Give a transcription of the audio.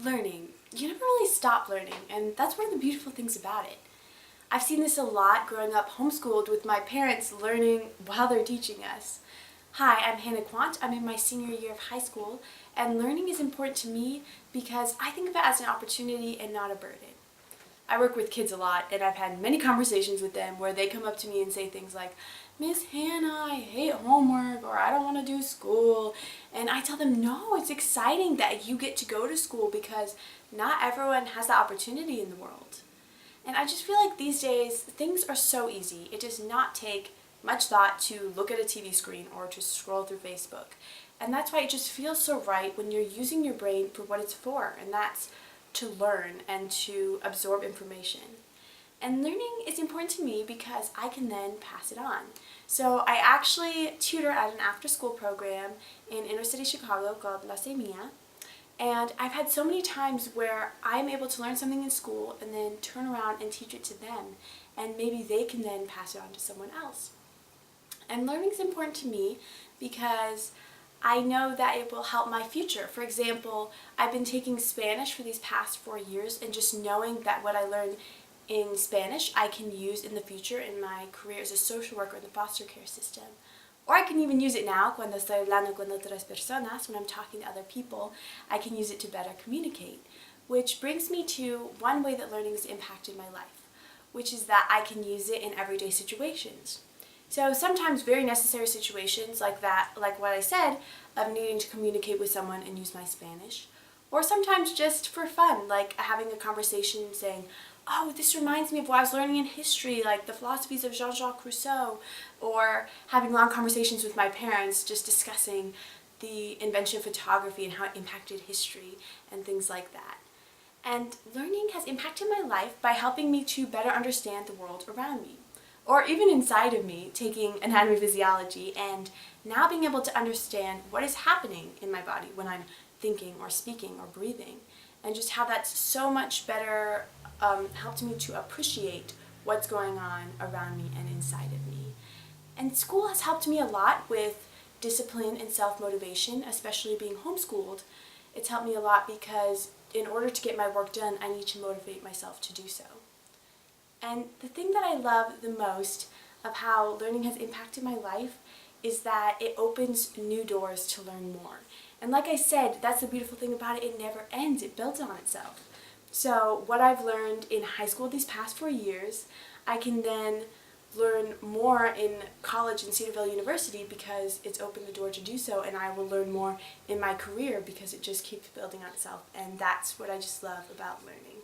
Learning. You never really stop learning, and that's one of the beautiful things about it. I've seen this a lot growing up homeschooled with my parents learning while they're teaching us. Hi, I'm Hannah Quandt. I'm in my senior year of high school, and learning is important to me because I think of it as an opportunity and not a burden. I work with kids a lot, and I've had many conversations with them where they come up to me and say things like, "Miss Hannah, I hate homework," or "I don't want to do school." And I tell them, no, it's exciting that you get to go to school because not everyone has the opportunity in the world. And I just feel like these days, things are so easy. It does not take much thought to look at a TV screen or to scroll through Facebook. And that's why it just feels so right when you're using your brain for what it's for, and that's to learn and to absorb information. And learning is important to me because I can then pass it on. So I actually tutor at an after-school program in inner city Chicago called La Semilla. And I've had so many times where I'm able to learn something in school and then turn around and teach it to them. And maybe they can then pass it on to someone else. And learning is important to me because I know that it will help my future. For example, I've been taking Spanish for these past 4 years, and just knowing that what I learned in Spanish I can use in the future in my career as a social worker in the foster care system. Or I can even use it now, cuando estoy hablando con otras personas, when I'm talking to other people, I can use it to better communicate. Which brings me to one way that learning has impacted my life, which is that I can use it in everyday situations. So sometimes very necessary situations like that, like what I said, of needing to communicate with someone and use my Spanish. Or sometimes just for fun, like having a conversation saying, "Oh, this reminds me of what I was learning in history, like the philosophies of Jean-Jacques Rousseau," or having long conversations with my parents just discussing the invention of photography and how it impacted history and things like that. And learning has impacted my life by helping me to better understand the world around me, or even inside of me, taking anatomy physiology and now being able to understand what is happening in my body when I'm thinking or speaking or breathing, and just how that's so much better helped me to appreciate what's going on around me and inside of me. And school has helped me a lot with discipline and self-motivation, especially being homeschooled. It's helped me a lot because in order to get my work done, I need to motivate myself to do so. And the thing that I love the most of how learning has impacted my life is that it opens new doors to learn more. And like I said, that's the beautiful thing about it, it never ends, it builds on itself. So what I've learned in high school these past 4 years, I can then learn more in college and Cedarville University because it's opened the door to do so, and I will learn more in my career because it just keeps building on itself, and that's what I just love about learning.